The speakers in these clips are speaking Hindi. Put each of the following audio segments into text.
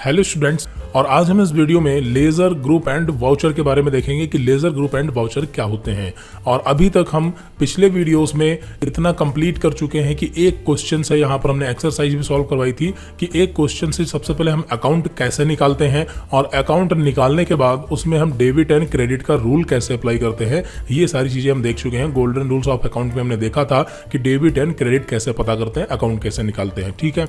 हेलो स्टूडेंट्स, और आज हम इस वीडियो में लेज़र ग्रुप एंड वाउचर के बारे में देखेंगे कि लेज़र ग्रुप एंड वाउचर क्या होते हैं। और अभी तक हम पिछले वीडियोस में इतना कंप्लीट कर चुके हैं कि एक क्वेश्चन से यहाँ पर हमने एक्सरसाइज भी सॉल्व करवाई थी कि एक क्वेश्चन से सबसे पहले हम अकाउंट कैसे निकालते हैं और अकाउंट निकालने के बाद उसमें हम डेबिट एंड क्रेडिट का रूल कैसे अप्लाई करते हैं। ये सारी चीज़ें हम देख चुके हैं। गोल्डन रूल्स ऑफ अकाउंट में हमने देखा था कि डेबिट एंड क्रेडिट कैसे पता करते हैं, अकाउंट कैसे निकालते हैं। ठीक है,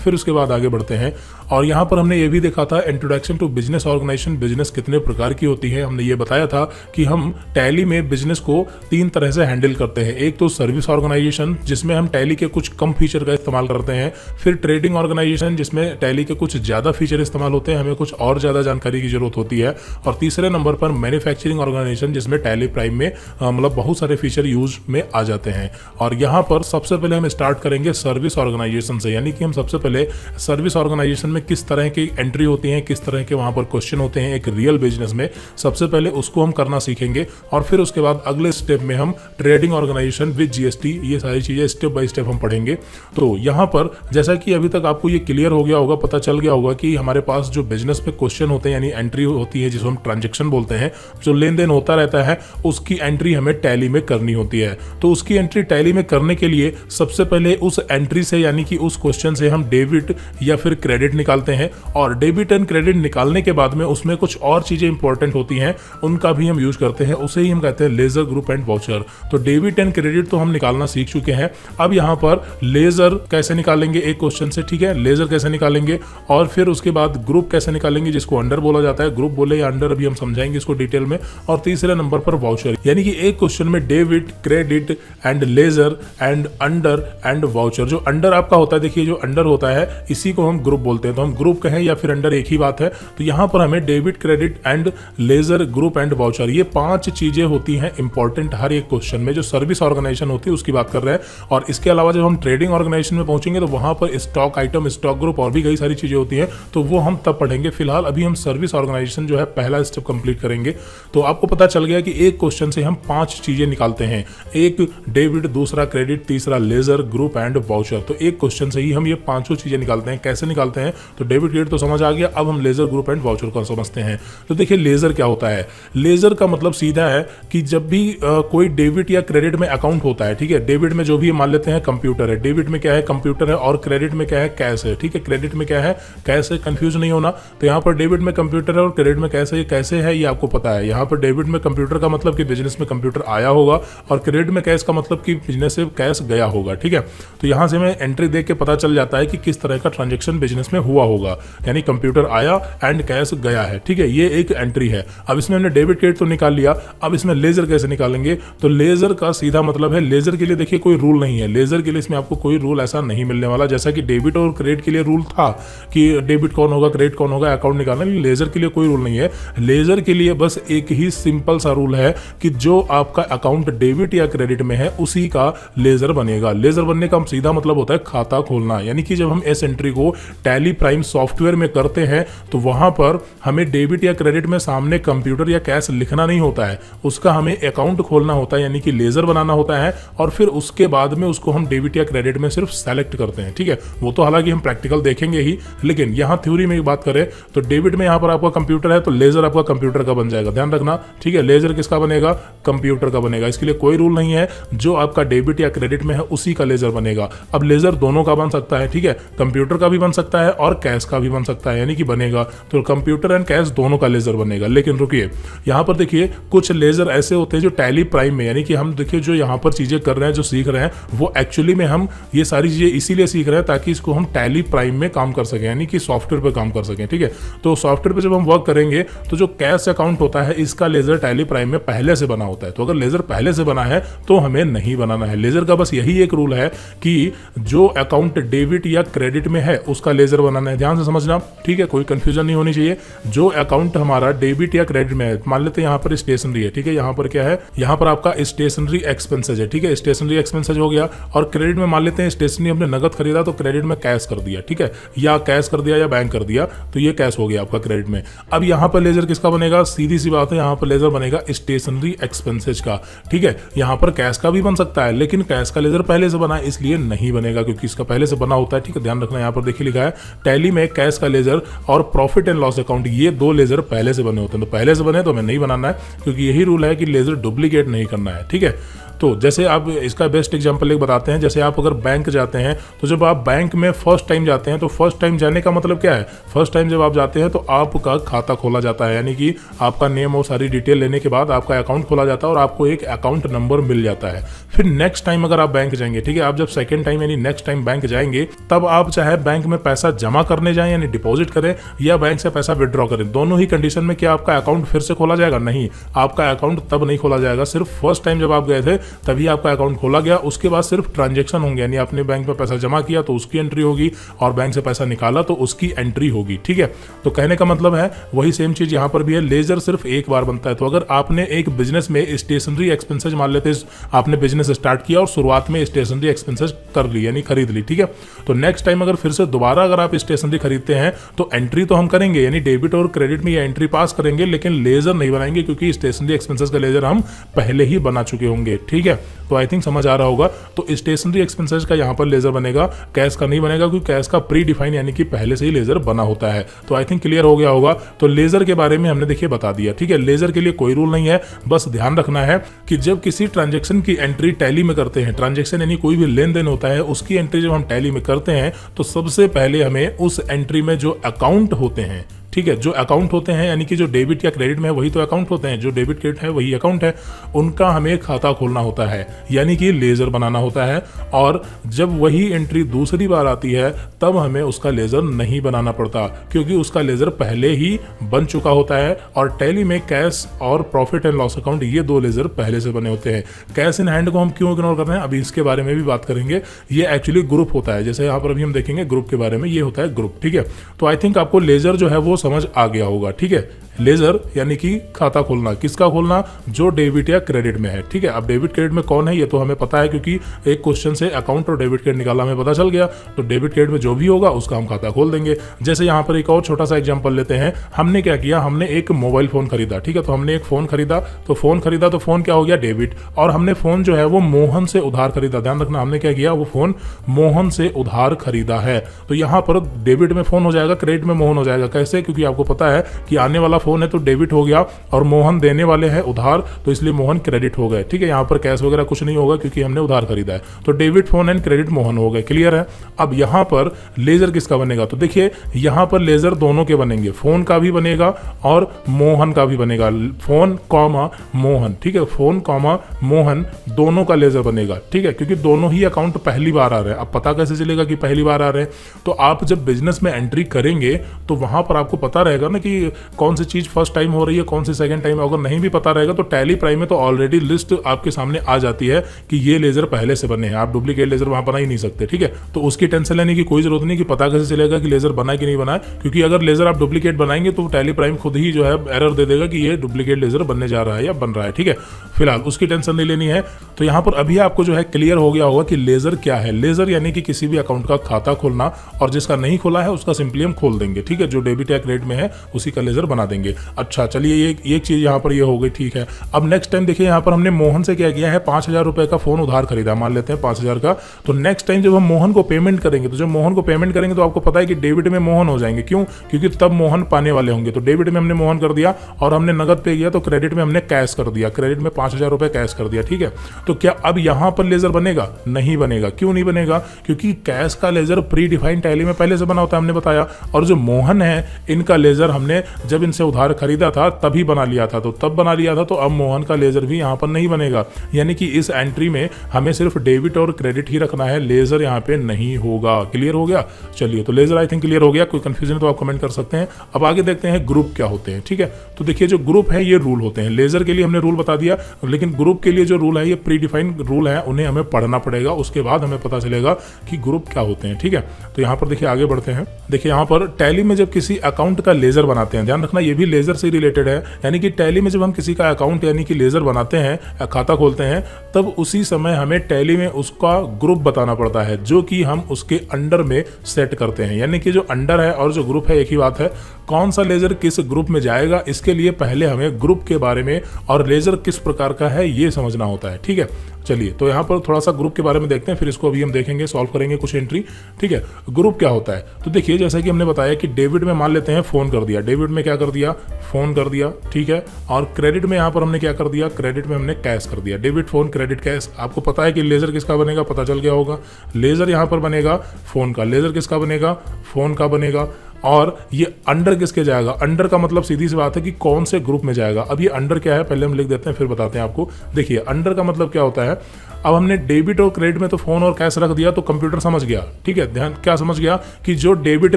फिर उसके बाद आगे बढ़ते हैं और यहाँ पर हमने ये भी देखा था introduction to business organisation, business कितने प्रकार की होती है। हमने ये बताया था कि हम टैली में बिजनेस को 3 तरह से हैंडल करते हैं। एक तो सर्विस ऑर्गेनाइजेशन जिसमें हम टैली के कुछ कम फीचर का इस्तेमाल करते हैं, फिर ट्रेडिंग ऑर्गेनाइजेशन जिसमें टैली के कुछ ज़्यादा फीचर इस्तेमाल होते हैं, हमें कुछ और ज़्यादा जानकारी की जरूरत होती है, और तीसरे नंबर पर मैन्युफैक्चरिंग ऑर्गेनाइजेशन जिसमें टैली प्राइम में मतलब बहुत सारे फीचर यूज में आ जाते हैं। और यहाँ पर सबसे पहले हम स्टार्ट करेंगे सर्विस ऑर्गेनाइजेशन से, यानी कि हम सबसे पहले सर्विस ऑर्गेनाइजेशन में किस तरह की एंट्री होती है, किस तरह के वहाँ पर क्वेश्चन होते हैं एक रियल बिजनेस में, सबसे पहले उसको हम करना सीखेंगे। और फिर उसके बाद अगले स्टेप में हम ट्रेडिंग ऑर्गेनाइजेशन विद जीएसटी, ये सारी चीज़ें स्टेप बाय स्टेप हम पढ़ेंगे। तो यहाँ पर जैसा कि अभी तक आपको ये क्लियर हो गया होगा, पता चल गया होगा कि हमारे पास जो बिजनेस में क्वेश्चन होते हैं यानी एंट्री होती है जिसको हम ट्रांजेक्शन बोलते हैं, जो लेन देन होता रहता है, उसकी एंट्री हमें टैली में करनी होती है। तो उसकी एंट्री टैली में करने के लिए सबसे पहले उस एंट्री से यानी कि उस क्वेश्चन से हम डेबिट या फिर क्रेडिट निकालते हैं, और डेबिट एंड क्रेडिट निकालने के बाद में उसमें कुछ और चीजें इंपॉर्टेंट होती हैं, उनका भी हम यूज करते हैं, उसे ही हम कहते हैं लेजर ग्रुप एंड वाउचर। तो डेबिट एंड क्रेडिट तो हम निकालना सीख चुके हैं। अब यहाँ पर लेजर कैसे निकालेंगे एक क्वेश्चन से, ठीक है, लेजर कैसे निकालेंगे, और फिर उसके बाद ग्रुप कैसे निकालेंगे जिसको अंडर बोला जाता है, ग्रुप बोले या अंडर अभी हम समझाएंगे इसको डिटेल में, और तीसरे नंबर पर वाउचर, यानी कि एक क्वेश्चन में debit, credit and ledger and under and voucher. जो अंडर आपका होता है, देखिए जो अंडर होता है इसी को हम ग्रुप बोलते हैं, तो हम ग्रुप कहें या फिर अंडर एक ही बात है। तो यहाँ पर हमें debit, credit and ledger, group and voucher, ये 5 चीजें होती हैं इंपॉर्टेंट हर एक क्वेश्चन में। जो सर्विस ऑर्गेनाइजेशन होती है उसकी बात कर रहे हैं, और इसके अलावा जब हम ट्रेडिंग ऑर्गेनाइजेशन में पहुंचेंगे तो वहां पर स्टॉक आइटम, स्टॉक ग्रुप और भी कई सारी चीजें होती हैं, तो वो हम तब पढ़ेंगे। फिलहाल अभी हम सर्विस ऑर्गेनाइजेशन जो है पहला स्टेप कंप्लीट करेंगे। तो आपको पता चल गया कि एक क्वेश्चन से हम 5 चीजें निकालते हैं, एक डेबिट, दूसरा क्रेडिट, तीसरा लेजर, ग्रुप एंड वाउचर। तो एक क्वेश्चन से ही हम ये 5 चीजें निकालते हैं। कैसे निकालते हैं, तो डेबिट, क्रेडिट तो समझ आ गया, अब हम लेजर, ग्रुप एंड वाउचर को समझते हैं। तो देखिए लेजर क्या होता है। लेजर का मतलब सीधा है कि जब भी कोई डेबिट या क्रेडिट में अकाउंट होता है, ठीक है, डेबिट में जो भी मान लेते हैं कंप्यूटर है, डेबिट में क्या है कंप्यूटर है, और क्रेडिट में क्या है कैश है, ठीक है, क्रेडिट में क्या है कैश है, कंफ्यूज नहीं होना। तो यहाँ पर डेबिट में कंप्यूटर है और क्रेडिट में कैश है, ये कैसे है ये आपको पता है। यहाँ पर डेबिट में कंप्यूटर का मतलब कि बिजनेस में कंप्यूटर आया होगा, और क्रेडिट में कैश का मतलब कि बिजनेस से कैश गया होगा, ठीक है। तो यहाँ से हमें एंट्री देख के पता चल जाता है कि किस तरह का ट्रांजेक्शन बिजनेस में हुआ होगा, यानी कंप्यूटर आया एंड कैश गया है, ठीक है, ये एक एंट्री है। अब इसमें हमने डेबिट, क्रेडिट तो निकाल लिया, अब इसमें लेजर कैसे निकालेंगे। तो लेजर का सीधा मतलब है, लेजर के लिए देखिए कोई रूल नहीं है, लेजर के लिए इसमें आपको कोई रूल ऐसा नहीं मिलने वाला, जैसा कि डेबिट और क्रेडिट के लिए रूल था कि डेबिट कौन होगा, क्रेडिट कौन होगा, अकाउंट निकालना। लेजर के लिए कोई रूल नहीं है। लेजर के लिए बस एक ही सिंपल सा रूल है कि जो आपका अकाउंट डेबिट या क्रेडिट में है उसी का लेजर बनेगा। लेजर बनने का सीधा मतलब होता है खाता खोलना, यानी कि जब हम इस एंट्री को टैली प्राइम सॉफ्टवेयर में करते हैं तो वहां पर हमें डेबिट या क्रेडिट में सामने कंप्यूटर या कैश लिखना नहीं होता है, उसका हमें अकाउंट खोलना होता है, यानी कि लेजर बनाना होता है, और फिर उसके बाद में उसको हम डेबिट या क्रेडिट में सिर्फ सेलेक्ट करते हैं, ठीक है। वो तो हालांकि हम प्रैक्टिकल देखेंगे ही, लेकिन यहाँ थ्योरी में बात करें तो डेबिट में यहाँ पर आपका कंप्यूटर है तो लेजर आपका कंप्यूटर का बन जाएगा, ध्यान रखना, ठीक है। लेजर किसका बनेगा, कंप्यूटर का बनेगा। इसके लिए कोई रूल नहीं है, जो आपका डेबिट या क्रेडिट में है उसी का लेजर बनेगा। अब लेजर दोनों का बन सकता है, ठीक है, कंप्यूटर का भी बन सकता है और कैश का भी बन सकता है, यानी कि बनेगा तो कंप्यूटर एंड कैश दोनों का लेजर बनेगा। लेकिन रुकिए, यहाँ पर देखिए कुछ लेजर ऐसे होते हैं जो टैली प्राइम में, यानी कि हम देखिए जो यहाँ पर चीजें कर रहे हैं, जो सीख रहे हैं, वो एक्चुअली में हम ये सारी चीजें इसीलिए सीख रहे हैं ताकि इसको हम टैली प्राइम में काम कर सकें, यानी कि सॉफ्टवेयर पे काम कर सकें, ठीक है। तो सॉफ्टवेयर पे जब हम वर्क करेंगे तो जो कैश अकाउंट होता है इसका लेजर टैली प्राइम में पहले से बना होता है। तो अगर लेजर पहले से बना है तो हमें नहीं बनाना है। लेजर का बस यही एक रूल है कि जो अकाउंट डेबिट या क्रेडिट में है उसका लेजर बनाना है, ध्यान से समझना, ठीक है, कोई कंफ्यूजन नहीं होनी चाहिए। जो अकाउंट हमारा डेबिट या क्रेडिट में है, मान लेते हैं यहाँ पर स्टेशनरी है, ठीक है, यहाँ पर क्या है, यहाँ पर आपका स्टेशनरी एक्सपेंसेज है, ठीक है, स्टेशनरी एक्सपेंसेज हो गया। और क्रेडिट में मान लेते हैं स्टेशनरी हमने नगद खरीदा तो क्रेडिट में कैश कर दिया, ठीक है, या कैश कर दिया या बैंक कर दिया, तो ये कैश हो गया आपका क्रेडिट में। अब यहाँ पर लेजर किसका बनेगा, सीधी सी बात है, यहाँ पर लेजर बनेगा स्टेशनरी एक्सपेंसेज का, ठीक है। यहाँ पर कैश का भी बन सकता है, लेकिन कैश का लेजर पहले से बना है इसलिए नहीं बनेगा, क्योंकि इसका पहले से बना होता है, ठीक है, ध्यान रखना। यहाँ पर देखिए लिखा है टैली में कैश का लेजर और प्रॉफिट एंड लॉस अकाउंट, ये 2 लेजर पहले से बने होते हैं। तो पहले से बने तो हमें नहीं बनाना है, क्योंकि यही रूल है कि लेजर डुप्लीकेट नहीं करना है, ठीक है। तो जैसे आप इसका बेस्ट एग्जांपल एक बताते हैं, जैसे आप अगर बैंक जाते हैं तो जब आप बैंक में फर्स्ट टाइम जाते हैं तो फर्स्ट टाइम जाने का मतलब क्या है, फर्स्ट टाइम जब आप जाते हैं तो आपका खाता खोला जाता है, यानी कि आपका नेम और सारी डिटेल लेने के बाद आपका अकाउंट खोला जाता है और आपको एक अकाउंट नंबर मिल जाता है। फिर नेक्स्ट टाइम अगर आप बैंक जाएंगे, ठीक है, आप जब सेकेंड टाइम यानी नेक्स्ट टाइम बैंक जाएंगे, तब आप चाहे बैंक में पैसा जमा करने जाएं यानी डिपॉजिट करें या बैंक से पैसा विड्रॉ करें, दोनों ही कंडीशन में क्या आपका अकाउंट फिर से खोला जाएगा? नहीं, आपका अकाउंट तब नहीं खोला जाएगा। सिर्फ फर्स्ट टाइम जब आप गए थे तभी आपका अकाउंट खोला गया, उसके बाद सिर्फ ट्रांजैक्शन होंगे, यानी आपने बैंक में पैसा जमा किया तो उसकी एंट्री होगी और बैंक से पैसा निकाला तो उसकी एंट्री होगी, ठीक है। तो कहने का मतलब है वही सेम चीज यहां पर भी है, लेजर सिर्फ एक बार बनता है। तो अगर आपने एक बिजनेस में स्टेशनरी एक्सपेंसेस, मान लेते आपने बिजनेस स्टार्ट किया और शुरुआत में स्टेशनरी एक्सपेंसेस कर ली यानी खरीद ली, ठीक है, तो नेक्स्ट टाइम अगर फिर से दोबारा अगर आप स्टेशनरी खरीदते हैं तो एंट्री तो हम करेंगे, यानी डेबिट और क्रेडिट में ये एंट्री पास करेंगे, लेकिन लेजर नहीं बनाएंगे क्योंकि स्टेशनरी एक्सपेंसेस का लेजर हम पहले ही बना चुके होंगे, ठीक है। तो आई थिंक समझ आ रहा होगा। तो स्टेशनरी एक्सपेंसेस का यहाँ पर लेजर बनेगा, कैश का नहीं बनेगा, क्योंकि कैश का प्री डिफाइन यानी कि पहले से ही लेजर बना होता है। तो आई थिंक क्लियर हो गया होगा। तो लेजर के बारे में हमने देखिए बता दिया, ठीक है। लेजर के लिए कोई रूल नहीं है, बस ध्यान रखना है कि जब किसी ट्रांजेक्शन की एंट्री टैली में करते हैं, ट्रांजेक्शन यानी कोई भी लेन देन होता है उसकी एंट्री जब हम टैली में करते हैं तो सबसे पहले हमें उस एंट्री में जो अकाउंट होते हैं, ठीक है, जो अकाउंट होते हैं यानी कि जो डेबिट या क्रेडिट में है वही तो अकाउंट होते हैं, जो डेबिट क्रेडिट है वही अकाउंट है, उनका हमें खाता खोलना होता है, यानी कि लेजर बनाना होता है। और जब वही एंट्री दूसरी बार आती है तब हमें उसका लेजर नहीं बनाना पड़ता, क्योंकि उसका लेजर पहले ही बन चुका होता है। और टैली में कैश और प्रॉफिट एंड लॉस अकाउंट ये 2 लेजर पहले से बने होते हैं। कैश इन हैंड को हम क्यों इग्नोर कर रहे हैं, अभी इसके बारे में भी बात करेंगे। ये एक्चुअली ग्रुप होता है, जैसे यहाँ पर अभी हम देखेंगे ग्रुप के बारे में, ये होता है ग्रुप, ठीक है। तो आई थिंक आपको लेजर जो है वो समझ आ गया होगा, ठीक है। लेजर यानी कि खाता खोलना, किसका खोलना, जो डेबिट या क्रेडिट में है, ठीक है। अब डेबिट क्रेडिट में कौन है ये तो हमें पता है, क्योंकि एक क्वेश्चन से अकाउंट और डेबिट क्रेडिट निकाला हमें पता चल गया। तो डेबिट क्रेडिट में जो भी होगा उसका हम खाता खोल देंगे। जैसे यहाँ पर एक और छोटा सा एग्जांपल लेते हैं, हमने क्या किया, हमने एक मोबाइल फोन खरीदा, ठीक है। तो हमने एक फोन खरीदा, तो फोन क्या हो गया, डेबिट। और हमने फोन जो है वो मोहन से उधार खरीदा, ध्यान रखना हमने क्या किया, वो फोन मोहन से उधार खरीदा है। तो यहाँ पर डेबिट में फोन हो जाएगा, क्रेडिट में मोहन हो जाएगा। कैसे, क्योंकि आपको पता है कि आने वाला फोन है तो डेबिट हो गया और मोहन देने वाले हैं उधार, तो इसलिए मोहन क्रेडिट हो गए, ठीक है। यहाँ पर कैश वगैरह कुछ नहीं होगा क्योंकि हमने उधार खरीदा है। तो debit phone and credit Mohan हो गए, क्लियर है। अब यहाँ पर लेजर किसका बनेगा, तो देखिए यहाँ पर लेजर दोनों के बनेंगे, फोन का भी बनेगा और मोहन का भी बनेगा। फोन कॉमा मोहन, ठीक है, फोन कॉमा मोहन दोनों का लेजर बनेगा, ठीक है, क्योंकि दोनों ही अकाउंट पहली बार आ रहे हैं। अब पता कैसे चलेगा कि पहली बार आ रहे हैं, तो आप जब बिजनेस में एंट्री करेंगे तो वहां पर आपको पता रहेगा ना कि कौन सी चीज फर्स्ट टाइम हो रही है, कौन सी सेकंड टाइम। अगर नहीं भी पता रहेगा तो टैली प्राइम में तो ऑलरेडी लिस्ट आपके सामने आ जाती है कि ये लेजर पहले से बने हैं, आप डुप्लीकेट लेजर वहां बना ही नहीं सकते, ठीक है। तो उसकी टेंशन लेने की कोई जरूरत नहीं कि पता कैसे चलेगा कि लेजर बना कि नहीं बना, क्योंकि अगर लेजर आप डुप्लीकेट बनाएंगे तो टैली प्राइम खुद ही जो है एरर दे देगा कि ये डुप्लीकेट लेजर बनने जा रहा है या बन रहा है, ठीक है। फिलहाल उसकी टेंशन नहीं लेनी है। तो यहाँ पर अभी आपको जो है क्लियर हो गया होगा कि लेजर क्या है। लेजर यानी कि किसी भी अकाउंट का खाता खोलना, और जिसका नहीं खोला है उसका सिंपली हम खोल देंगे, ठीक है। जो डेबिट या क्रेडिट में है उसी का लेजर बना देंगे। अच्छा चलिए एक चीज यहाँ पर ये हो गई, ठीक है। अब नेक्स्ट टाइम देखिए यहाँ पर हमने मोहन से क्या किया है, 5,000 रुपए का फोन उधार खरीदा, मान लेते हैं 5,000 का। तो नेक्स्ट टाइम जब हम मोहन को पेमेंट करेंगे, तो जब मोहन को पेमेंट करेंगे तो आपको पता है कि डेबिट में मोहन हो जाएंगे। क्यों, क्योंकि तब मोहन पाने वाले होंगे। तो डेबिट में हमने मोहन कर दिया और हमने नगद पे किया, तो क्रेडिट में हमने कैश कर दिया, क्रेडिट में 5,000 रुपए कैश कर दिया, ठीक है। तो क्या अब यहां पर लेजर बनेगा, नहीं बनेगा। क्यों नहीं बनेगा, क्योंकि कैश का लेजर प्री डिफाइंड टैली में पहले से बना होता है, हमने बताया। और जो मोहन है इनका लेजर हमने जब इनसे उधार खरीदा था तभी बना लिया था, तो तब बना लिया था। तो अब मोहन का लेजर भी यहां पर नहीं बनेगा, यानी कि इस एंट्री में हमें सिर्फ डेबिट और क्रेडिट ही रखना है, लेजर यहां पे नहीं होगा। क्लियर हो गया, चलिए। तो लेजर आई थिंक क्लियर हो गया, कोई कंफ्यूजन तो आप कमेंट कर सकते हैं। अब आगे देखते हैं ग्रुप क्या होते हैं, ठीक है। तो देखिए जो ग्रुप है ये रूल होते हैं। लेजर के लिए हमने रूल बता दिया, लेकिन ग्रुप के लिए जो रूल है ये प्री डिफाइंड रूल है, उन्हें हमें पढ़ना पड़ेगा, उसके बाद हमें पता चलेगा कि ग्रुप क्या होते हैं, ठीक है। तो यहाँ पर देखिए आगे बढ़ते हैं। देखिए यहाँ पर टैली में जब किसी अकाउंट का लेजर बनाते हैं, ध्यान रखना ये भी लेजर से रिलेटेड है, यानी कि टैली में जब हम किसी का अकाउंट यानी कि लेजर बनाते हैं, खाता खोलते हैं, तब उसी समय हमें टैली में उसका ग्रुप बताना पड़ता है, जो कि हम उसके अंडर में सेट करते हैं। यानी कि जो अंडर है और जो ग्रुप है एक ही बात है। कौन सा लेजर किस ग्रुप में जाएगा, इसके लिए पहले हमें ग्रुप के बारे में और लेजर किस प्रकार का है ये समझना होता है, ठीक है। चलिए तो यहाँ पर थोड़ा सा ग्रुप के बारे में देखते हैं, फिर इसको अभी हम देखेंगे, सॉल्व करेंगे कुछ एंट्री। ठीक है, ग्रुप क्या होता है? तो देखिए जैसा कि हमने बताया कि डेबिट में मान लेते हैं फोन कर दिया, डेबिट में क्या कर दिया, फोन कर दिया। ठीक है, और क्रेडिट में यहाँ पर हमने क्या कर दिया, क्रेडिट में हमने कैश कर दिया। Debit phone credit cash. आपको पता है कि लेजर किसका बनेगा, पता चल गया होगा। लेजर यहाँ पर बनेगा फोन का, लेजर किसका बनेगा, फोन का बनेगा। और ये अंडर किसके जाएगा, अंडर का मतलब सीधी सी बात है कि कौन से ग्रुप में जाएगा। अब ये अंडर क्या है पहले हम लिख देते हैं, फिर बताते हैं आपको। देखिए अंडर का मतलब क्या होता है, अब हमने डेबिट और क्रेडिट में तो फोन और कैश रख दिया तो कंप्यूटर समझ गया। ठीक है, ध्यान क्या समझ गया कि जो डेबिट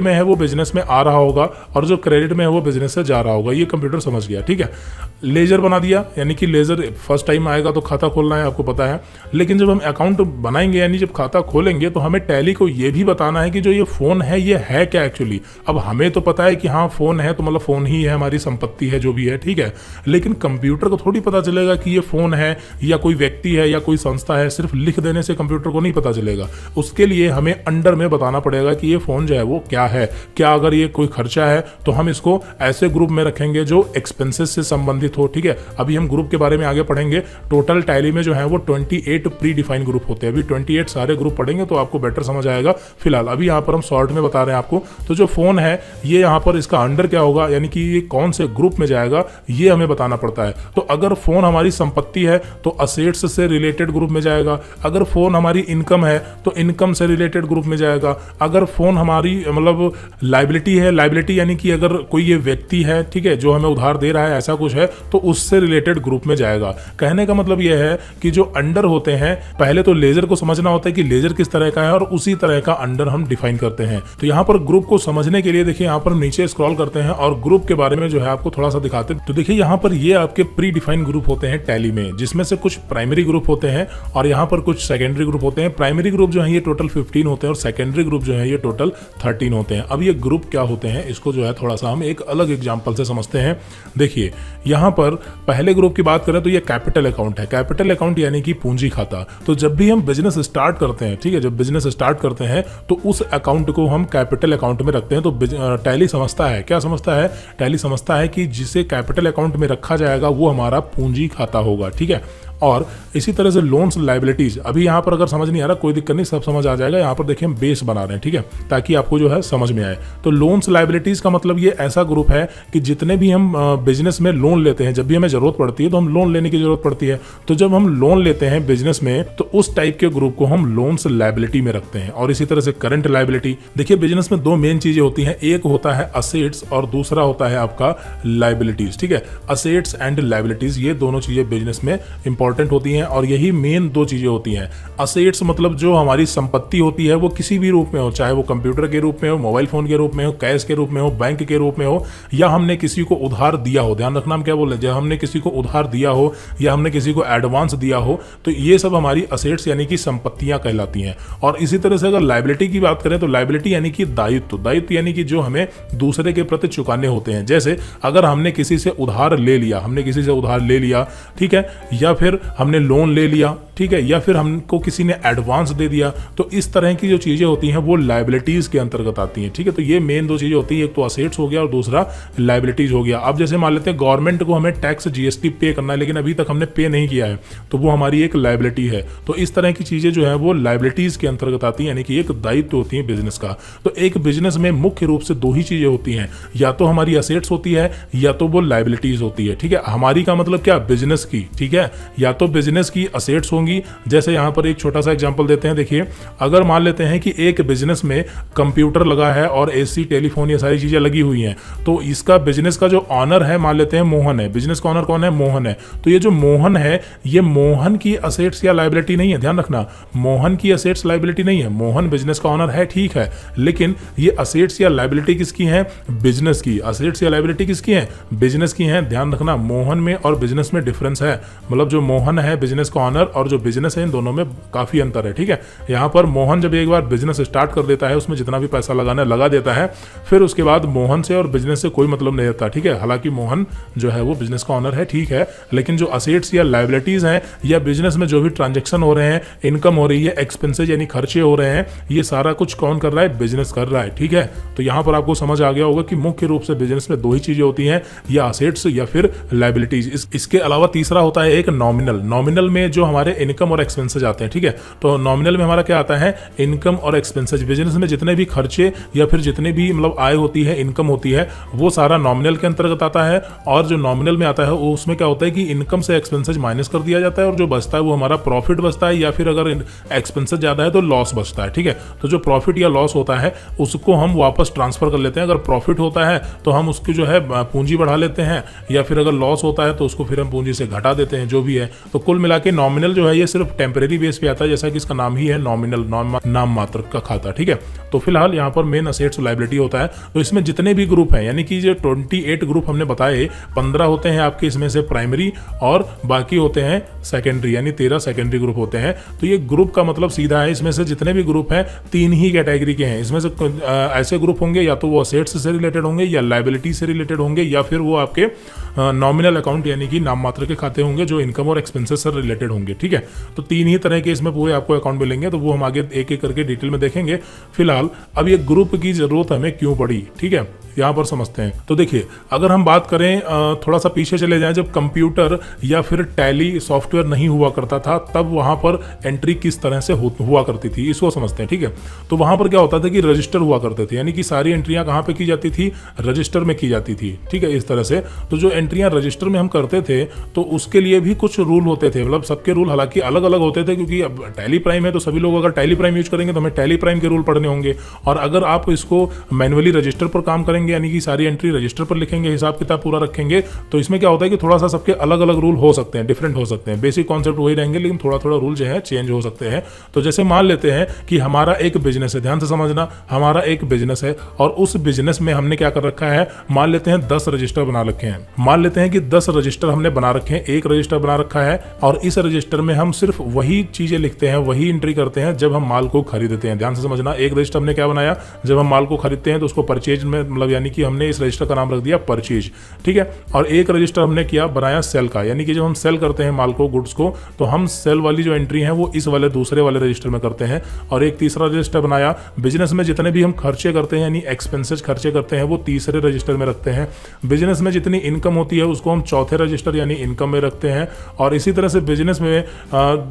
में है वो बिजनेस में आ रहा होगा और जो क्रेडिट में है वो बिजनेस से जा रहा होगा, ये कंप्यूटर समझ गया। ठीक है, लेजर बना दिया, यानी कि लेजर फर्स्ट टाइम आएगा तो खाता खोलना है, आपको पता है। लेकिन जब हम अकाउंट बनाएंगे यानी जब खाता खोलेंगे तो हमें टैली को ये भी बताना है कि जो ये फोन है ये है क्या एक्चुअली। अब हमें तो पता है कि हाँ फोन है तो मतलब फोन ही है, हमारी संपत्ति है जो भी है। ठीक है, लेकिन कंप्यूटर को थोड़ी पता चलेगा कि ये फोन है या कोई व्यक्ति है या कोई संस्था है। सिर्फ लिख देने से कंप्यूटर को नहीं पता चलेगा, उसके लिए हमें अंडर में बताना पड़ेगा कि ये फोन जो है वो क्या है। क्या अगर ये कोई खर्चा है तो हम इसको ऐसे ग्रुप में रखेंगे जो एक्सपेंसेस से संबंधित हो। ठीक है, अभी हम ग्रुप के बारे में आगे पढ़ेंगे। टोटल टैली में जो है वो 28 प्री डिफाइंड ग्रुप होते हैं। अभी 28 सारे ग्रुप पढ़ेंगे तो आपको बेटर समझ आएगा। फिलहाल अभी यहाँ पर हम शॉर्ट में बता रहे हैं आपको। तो जो फोन है ये यहाँ पर इसका अंडर क्या होगा, यानी कि ये कौन से ग्रुप में जाएगा ये हमें बताना पड़ता है। तो अगर फोन हमारी संपत्ति है तो असेट्स से रिलेटेड ग्रुप में जाएगा। अगर फोन हमारी इनकम है तो इनकम से रिलेटेड ग्रुप में जाएगा। अगर फोन हमारी मतलब लाइबिलिटी है, लाइबिलिटी यानी कि अगर कोई ये व्यक्ति है, ठीक है, जो हमें उधार दे रहा है ऐसा कुछ है तो उससे रिलेटेड ग्रुप में जाएगा। कहने का मतलब यह है कि जो अंडर होते हैं पहले तो लेजर को समझना होता है कि लेजर किस तरह का है और उसी तरह का अंडर हम डिफाइन करते हैं। तो यहाँ पर ग्रुप को समझने के लिए देखिए यहाँ पर नीचे स्क्रॉल करते हैं और ग्रुप के बारे में जो है आपको थोड़ा सा दिखाते हैं। तो देखिए यहाँ पर ये आपके प्री डिफाइंड ग्रुप होते हैं टैली में, जिसमें से कुछ प्राइमरी ग्रुप होते हैं और यहाँ पर कुछ सेकेंडरी ग्रुप होते हैं। प्राइमरी ग्रुप जो है ये टोटल 15 होते हैं और सेकेंडरी ग्रुप जो है ये टोटल 13 होते हैं। अब ये ग्रुप क्या होते हैं इसको जो है थोड़ा सा हम एक अलग एग्जांपल से समझते हैं। देखिए यहाँ पर पहले ग्रुप की बात करें तो ये कैपिटल अकाउंट है। कैपिटल अकाउंट यानी कि पूंजी खाता। तो जब भी हम बिजनेस स्टार्ट करते हैं, ठीक है, जब बिजनेस स्टार्ट करते हैं तो उस अकाउंट को हम कैपिटल अकाउंट में रखते हैं। तो टैली समझता है, क्या समझता है, टैली समझता है कि जिसे कैपिटल अकाउंट में रखा जाएगा वो हमारा पूंजी खाता होगा। ठीक है, और इसी तरह से लोन्स लाइबिलिटीज। अभी यहाँ पर अगर समझ नहीं आ रहा कोई दिक्कत नहीं, सब समझ आ जाएगा। यहाँ पर देखिए हम बेस बना रहे हैं, ठीक है, ताकि आपको जो है समझ में आए। तो लोन्स लाइबिलिटीज का मतलब ये ऐसा ग्रुप है कि जितने भी हम बिजनेस में लोन लेते हैं, जब भी हमें जरूरत पड़ती है तो हम लोन लेने की जरूरत पड़ती है। तो जब हम लोन लेते हैं बिजनेस में तो उस टाइप के ग्रुप को हम लोन्स लाइबिलिटी में रखते हैं। और इसी तरह से करंट लाइबिलिटी। देखिए बिजनेस में दो मेन चीजें होती हैं, एक होता है असेट्स और दूसरा होता है आपका लाइबिलिटीज। ठीक है, असेट्स एंड लाइबिलिटीज ये दोनों चीजें बिजनेस में इंपॉर्टेंट होती हैं और यही मेन दो चीजें होती हैं। असेट्स मतलब जो हमारी संपत्ति होती है वो किसी भी रूप में हो, चाहे वो कंप्यूटर के रूप में हो, मोबाइल फोन के रूप में हो, कैश के रूप में हो, बैंक के रूप में हो, या हमने किसी को उधार दिया हो। ध्यान रखना हम क्या बोल रहे हैं, जब हमने किसी को उधार दिया हो या हमने किसी को एडवांस दिया हो तो ये सब हमारी असेट्स यानी कि संपत्तियां कहलाती हैं। और इसी तरह से अगर लाइबिलिटी की बात करें तो लाइबिलिटी यानी कि दायित्व। दायित्व यानी कि जो हमें दूसरे के प्रति चुकाने होते हैं। जैसे अगर हमने किसी से उधार ले लिया, ठीक है, या फिर हमने लोन ले लिया, ठीक है, या फिर हमको किसी ने एडवांस दे दिया, तो इस तरह की जो चीजें होती हैं वो लाइबिलिटीज के अंतर्गत आती हैं। ठीक है, तो ये मेन दो चीजें होती हैं, एक तो असेट्स हो गया और दूसरा लाइबिलिटीज हो गया। अब जैसे मान लेते हैं गवर्नमेंट को हमें टैक्स जीएसटी पे करना है लेकिन अभी तक हमने पे नहीं किया है तो वो हमारी एक लाइबिलिटी है। तो इस तरह की चीजें जो है वो लाइबिलिटीज के अंतर्गत आती है, यानी कि एक दायित्व होती है बिजनेस का। तो एक बिजनेस में मुख्य रूप से दो ही चीजें होती हैं, या तो हमारी असेट्स होती है या तो वो लाइबिलिटीज होती है। ठीक है, हमारी का मतलब क्या, बिजनेस की। ठीक है, या तो बिजनेस की असेट्स होंगी। जैसे यहां पर एक छोटा सा एग्जांपल देते हैं। देखिए अगर मान लेते हैं कि एक बिजनेस में कंप्यूटर लगा है और एसी, टेलीफोन, ये सारी चीजें लगी हुई हैं, तो इसका बिजनेस का जो ऑनर है मान लेते हैं मोहन है। बिजनेस का ऑनर कौन है, मोहन है। तो ये जो मोहन है ये मोहन की असेट्स या लाइबिलिटी नहीं है। ध्यान रखना, मोहन की असेट्स लाइबिलिटी नहीं है। मोहन बिजनेस का ऑनर है, ठीक है, लेकिन ये असेट्स या लाइबिलिटी किसकी है, बिजनेस की। असेट्स या लाइबिलिटी किसकी है, बिजनेस की है। ध्यान रखना मोहन में और बिजनेस में डिफरेंस है। मतलब जो मोहन है बिजनेस का ऑनर और जो बिजनेस है इन दोनों में काफी अंतर है। ठीक है, यहाँ पर मोहन जब एक बार बिजनेस स्टार्ट कर देता है उसमें जितना भी पैसा लगाना है लगा देता है, फिर उसके बाद मोहन से और बिजनेस से कोई मतलब नहीं रहता। ठीक है, हालांकि मोहन जो है वो बिजनेस का ऑनर है, ठीक है, लेकिन जो असेट्स या लाइबिलिटीज हैं या बिजनेस में जो भी ट्रांजेक्शन हो रहे हैं, इनकम हो रही है, एक्सपेंसेज यानी खर्चे हो रहे हैं, ये सारा कुछ कौन कर रहा है, बिजनेस कर रहा है। ठीक है, तो यहाँ पर आपको समझ आ गया होगा कि मुख्य रूप से बिजनेस में दो ही चीजें होती हैं, या असेट्स या फिर लाइबिलिटीज। इसके अलावा तीसरा होता है एक नॉमिनल नॉमिनल में जो हमारे इनकम और एक्सपेंसेज आते हैं, ठीक है। तो नॉमिनल में हमारा क्या आता है, इनकम और एक्सपेंसेज। बिजनेस में जितने भी खर्चे या फिर जितने भी मतलब आय होती है, इनकम होती है, वो सारा नॉमिनल के अंतर्गत आता है। और जो नॉमिनल में आता है वो उसमें क्या होता है कि इनकम से एक्सपेंसेज माइनस कर दिया जाता है और जो बचता है वो हमारा प्रॉफिट बचता है, या फिर अगर एक्सपेंसेज ज्यादा है तो लॉस बचता है, ठीक है। तो जो प्रॉफिट या लॉस होता है उसको हम वापस ट्रांसफर कर लेते हैं। अगर प्रॉफिट होता है तो हम उसकी जो है पूंजी बढ़ा लेते हैं, या फिर अगर लॉस होता है तो उसको फिर हम पूंजी से घटा देते हैं, जो भी है। तो कुल मिला के नॉमिनल जो है ये सिर्फ टेम्परेरी बेस पे आता है, जैसा कि इसका नाम ही है नॉमिनल, नाम मात्र का खाता, ठीक है। तो फिलहाल यहाँ पर मेन असेट्स लायबिलिटी होता है। तो इसमें जितने भी ग्रुप हैं, यानी कि जो 28 ग्रुप हमने बताए, 15 होते हैं आपके इसमें से प्राइमरी और बाकी होते हैं सेकेंडरी, यानी 13 सेकेंडरी ग्रुप होते हैं। तो ये ग्रुप का मतलब सीधा है, इसमें से जितने भी ग्रुप हैं 3 ही कैटेगरी के हैं। इसमें से ऐसे ग्रुप होंगे या तो वो असेट्स से रिलेटेड होंगे, या लायबिलिटी से रिलेटेड होंगे, या फिर वो आपके नॉमिनल अकाउंट यानी कि नाम मात्र के खाते होंगे जो इनकम और एक्सपेंसेस से रिलेटेड होंगे, ठीक है। तो 3 ही तरह के इसमें पूरे आपको अकाउंट मिलेंगे, तो वो हम आगे एक एक करके डिटेल में देखेंगे। फिलहाल अब ये ग्रुप की जरूरत हमें क्यों पड़ी, ठीक है, यहाँ पर समझते हैं। तो देखिए, अगर हम बात करें थोड़ा सा पीछे चले जाएं, जब कंप्यूटर या फिर टैली सॉफ्टवेयर नहीं हुआ करता था, तब वहां पर एंट्री किस तरह से हुआ करती थी, इसको समझते हैं, ठीक है। तो वहां पर क्या होता था कि रजिस्टर हुआ करते थे, यानी कि सारी एंट्रियां कहाँ पे की जाती थी, रजिस्टर में की जाती थी, ठीक है, इस तरह से। तो जो एंट्रियां रजिस्टर में हम करते थे तो उसके लिए भी कुछ रूल होते थे, मतलब सबके रूल हालांकि अलग अलग होते थे, क्योंकि अब टैली प्राइम है तो सभी लोग अगर टैली प्राइम यूज करेंगे तो हमें टैली प्राइम के रूल पढ़ने होंगे। और अगर आप इसको मैनुअली रजिस्टर पर काम करेंगे, यानी कि सारी एंट्री रजिस्टर पर लिखेंगे, हिसाब किताब पूरा रखेंगे, तो इसमें क्या होता है कि थोड़ा सा सबके अलग अलग रूल हो सकते हैं, डिफरेंट हो सकते हैं। बेसिक कॉन्सेप्ट वही रहेंगे, लेकिन थोड़ा थोड़ा रूल जो है चेंज हो सकते हैं। तो जैसे मान लेते हैं कि हमारा एक बिजनेस है, ध्यान से समझना, हमारा एक बिजनेस है और उस बिजनेस में हमने क्या कर रखा है, मान लेते हैं 10 रजिस्टर बना रखे हैं। मान लेते हैं कि 10 रजिस्टर हमने बना रखे हैं, एक रजिस्टर बना रखा है और इस रजिस्टर में हम सिर्फ वही चीजें लिखते हैं, वही एंट्री करते हैं जब हम माल को खरीदते हैं। ध्यान से समझना, एक रजिस्टर हमने क्या बनाया, जब हम माल को खरीदते हैं तो उसको परचेज में, मतलब यानी कि हमने इस रजिस्टर का नाम रख दिया परचेज, ठीक है। और एक रजिस्टर हमने किया बनाया सेल का, यानी कि जब हम सेल करते हैं माल को, गुड्स को, तो हम सेल वाली जो एंट्री है वो इस वाले दूसरे वाले रजिस्टर में करते हैं। और एक तीसरा रजिस्टर बनाया, बिजनेस में जितने भी हम खर्चे करते हैं यानी एक्सपेंसेस खर्चे करते हैं वो तीसरे रजिस्टर में रखते हैं। बिजनेस में जितनी इनकम होती है उसको हम चौथे रजिस्टर यानी इनकम में रखते हैं। और इसी तरह से बिजनेस में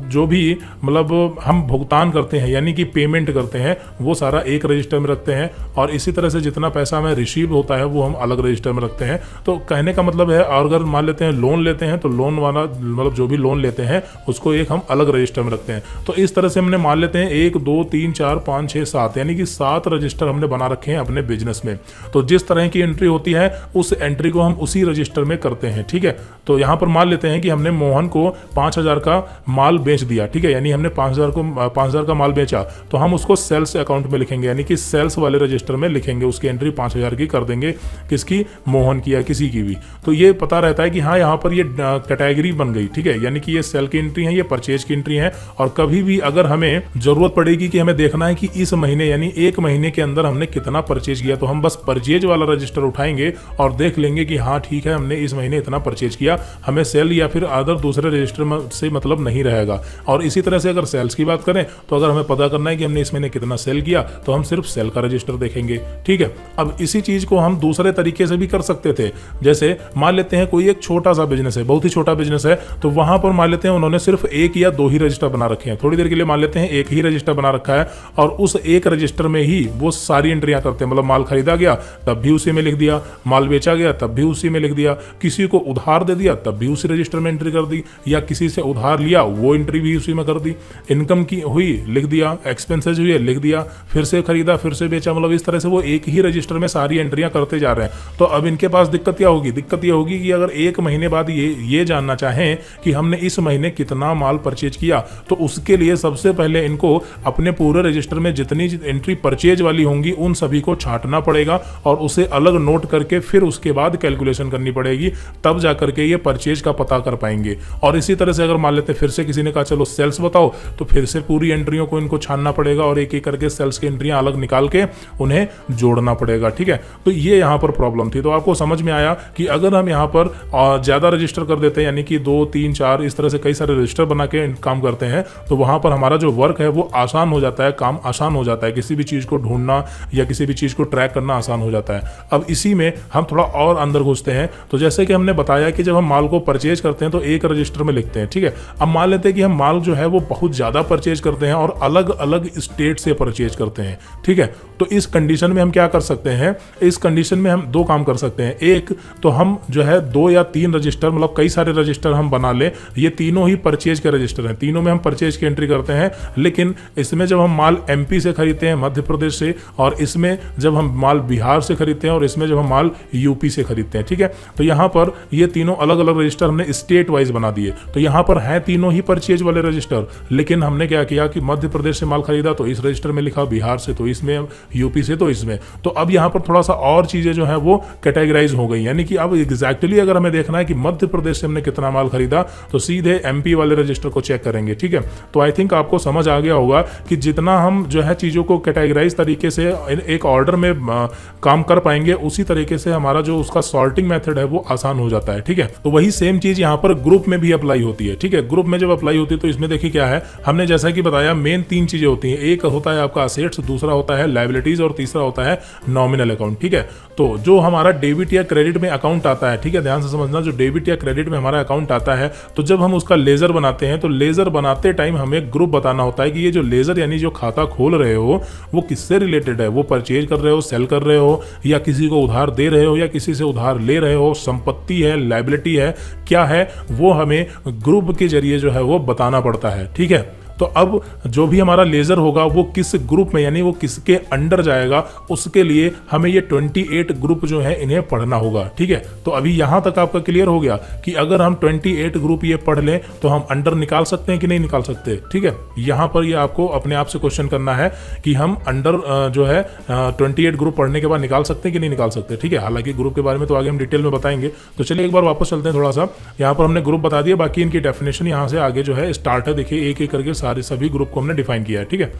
जो भी मतलब हम भुगतान करते हैं यानी कि पेमेंट करते हैं वो सारा एक रजिस्टर में रखते हैं। और इसी तरह से जितना पैसा हमें रिसीव होता है वो हम अलग रजिस्टर में रखते हैं। तो कहने का मतलब है, अगर मान लेते हैं लोन लेते हैं तो लोन वाला मतलब जो भी लोन लेते हैं उसको एक हम अलग रजिस्टर में रखते हैं। तो इस तरह से हमने मान लेते हैं 1 2 3 4 5 6 7 यानी कि 7 रजिस्टर हमने बना रखे हैं अपने बिजनेस में। तो जिस तरह की एंट्री होती है उस एंट्री को हम उसी रजिस्टर में करते हैं, ठीक है। तो यहां पर मान लेते हैं कि हमने मोहन को 5000 का माल बेच दिया, ठीक है, यानी हमने 5000 का माल बेचा, तो हम उसको सेल्स अकाउंट में लिखेंगे, यानी कि सेल्स वाले रजिस्टर में लिखेंगे। उसकी एंट्री 5000 की कर देंगे, किसकी, मोहन की या किसी की भी। तो ये पता रहता है कि हाँ यहाँ पर ये कैटेगरी बन गई, ठीक है, यानी कि ये सेल की एंट्री है, ये परचेज की एंट्री है। और कभी भी अगर हमें जरूरत पड़ेगी कि हमें देखना है कि इस महीने यानी 1 महीने के अंदर हमने कितना परचेज किया, तो हम बस परचेज वाला रजिस्टर उठाएंगे और देख लेंगे कि हाँ ठीक है हमने इस महीने इतना परचेज किया, हमें सेल या फिर अदर दूसरे रजिस्टर से मतलब नहीं रहेगा। और इसी तरह से अगर सेल्स की बात करें तो अगर हमें पता करना है कि हमने इस महीने कितना सेल किया तो हम सिर्फ सेल का रजिस्टर देखेंगे, ठीक है। अब इसी चीज को हम दूसरे तरीके से भी कर सकते थे। जैसे मान लेते हैं कोई एक छोटा सा बिजनेस है, बहुत ही छोटा बिजनेस है, तो वहां पर मान लेते हैं उन्होंने सिर्फ 1 या 2 ही रजिस्टर बना रखे हैं। थोड़ी देर के लिए मान लेते हैं 1 ही रजिस्टर बना रखा है और उस एक रजिस्टर में ही वो सारी एंट्रियां करते हैं। मतलब माल खरीदा गया तब भी उसी में लिख दिया, माल बेचा गया तब भी उसी में लिख दिया, किसी को उधार दे दिया तब भी उसी रजिस्टर में एंट्री कर दी, या किसी से उधार लिया वो एंट्री भी उसी में कर दी, इनकम की हुई लिख दिया, एक्सपेंसेस हुए लिख दिया, फिर से खरीदा फिर से बेचा, मतलब इस तरह से वो एक ही रजिस्टर में सारी एंट्रियां करते जा रहे हैं। तो अब इनके पास दिक्कत क्या होगी, दिक्कत ये होगी कि अगर 1 महीने बाद ये जानना चाहें कि हमने इस महीने कितना माल परचेज किया, तो उसके लिए सबसे पहले इनको अपने पूरे रजिस्टर में जितनी एंट्री परचेज वाली होंगी उन सभी को छांटना पड़ेगा और उसे अलग नोट करके फिर उसके बाद कैलकुलेशन करनी पड़ेगी, तब जाकर के ये परचेज का पता कर पाएंगे। और इसी तरह से अगर मान लेते फिर से किसी ने कहा चलो सेल्स बताओ, तो फिर से पूरी एंट्रियों को इनको छानना पड़ेगा और एक एक करके सेल्स की एंट्रियां अलग निकाल के उन्हें जोड़ना पड़ेगा, ठीक है। तो ये यहाँ पर प्रॉब्लम थी। तो आपको समझ में आया कि अगर हम यहाँ पर ज़्यादा रजिस्टर कर देते हैं, यानी कि 2, 3, 4 इस तरह से कई सारे रजिस्टर बना के काम करते हैं, तो वहाँ पर हमारा जो वर्क है वो आसान हो जाता है, काम आसान हो जाता है, किसी भी चीज़ को ढूंढना या किसी भी चीज़ को ट्रैक करना आसान हो जाता है। अब इसी में हम थोड़ा और अंदर घुसते हैं। तो जैसे कि हमने बताया कि जब हम माल को परचेज करते हैं तो एक रजिस्टर में लिखते हैं, ठीक है। अब मान लेते हैं कि हम माल जो है वो बहुत ज़्यादा परचेज करते हैं और अलग अलग स्टेट से परचेज करते हैं, ठीक है। तो इस कंडीशन में हम क्या कर सकते हैं, इस कंडीशन में हम 2 काम कर सकते हैं। एक तो हम जो है 2 या 3 रजिस्टर, मतलब कई सारे रजिस्टर हम बना ले, ये तीनों ही परचेज के रजिस्टर हैं, तीनों में हम परचेज की एंट्री करते हैं। लेकिन इसमें जब हम माल एमपी से खरीदते हैं, मध्य प्रदेश से, और इसमें जब हम माल बिहार से खरीदते हैं, और इसमें जब हम माल यूपी से खरीदते हैं, ठीक है। तो यहाँ पर ये तीनों अलग अलग रजिस्टर हमने स्टेट वाइज बना दिए। तो यहाँ पर हैं तीनों ही परचेज वाले रजिस्टर, लेकिन हमने क्या किया कि मध्य प्रदेश से माल खरीदा तो इस रजिस्टर में लिखा, बिहार से तो इसमें, यूपी से तो इसमें। तो अब यहाँ पर थोड़ा सा और चीजें जो है वो कैटेगराइज हो गई, यानी कि अब एग्जैक्टली अगर हमें देखना है कि मध्य प्रदेश से हमने कितना माल खरीदा तो सीधे एमपी वाले रजिस्टर को चेक करेंगे, ठीक है। तो आई थिंक आपको समझ आ गया होगा कि जितना हम जो है चीजों को कैटेगराइज तरीके से एक ऑर्डर में काम कर पाएंगे, उसी तरीके से हमारा जो उसका सॉर्टिंग मेथड है वो आसान हो जाता है, ठीक है। तो वही सेम चीज यहाँ पर ग्रुप में भी अप्लाई होती है, ठीक है। ग्रुप में जब अप्लाई होती है तो इसमें देखिए क्या है, हमने जैसा कि बताया मेन 3 चीजें होती हैं। एक होता है आपका असेट्स, दूसरा होता है लायबिलिटीज और तीसरा होता है नॉमिनल अकाउंट, ठीक है। तो जो हमारा डेबिट या क्रेडिट में अकाउंट आता है, ठीक है, ध्यान से समझना, जो डेबिट या क्रेडिट में हमारा अकाउंट आता है, तो जब हम उसका लेजर बनाते हैं तो लेजर बनाते टाइम हमें ग्रुप बताना होता है कि ये जो लेजर यानी जो खाता खोल रहे हो वो किससे रिलेटेड है, वो परचेज कर रहे हो, सेल कर रहे हो, या किसी को उधार दे रहे हो, या किसी से उधार ले रहे हो, संपत्ति है, लायबिलिटी है, क्या है, वो हमें ग्रुप के जरिए जो है वो बताना पड़ता है, ठीक है। तो अब जो भी हमारा लेजर होगा वो किस ग्रुप में, यानी वो किसके अंडर जाएगा, उसके लिए हमें ये 28 ग्रुप जो है इन्हें पढ़ना होगा, ठीक है। तो अभी यहां तक आपका क्लियर हो गया कि अगर हम 28 ग्रुप ये पढ़ लें तो हम अंडर निकाल सकते हैं कि नहीं निकाल सकते, ठीक है। यहां पर ये आपको अपने आप से क्वेश्चन करना है कि हम अंडर जो है 28 ग्रुप पढ़ने के बाद निकाल सकते हैं कि नहीं निकाल सकते, ठीक है। हालांकि ग्रुप के बारे में तो आगे हम डिटेल में बताएंगे। तो चलिए एक बार वापस चलते हैं थोड़ा सा। यहाँ पर हमने ग्रुप बता दिया, बाकी इनकी डेफिनेशन यहाँ से आगे जो है स्टार्ट है, देखिए एक एक करके सभी ग्रुप को हमने डिफाइन किया है, ठीक है।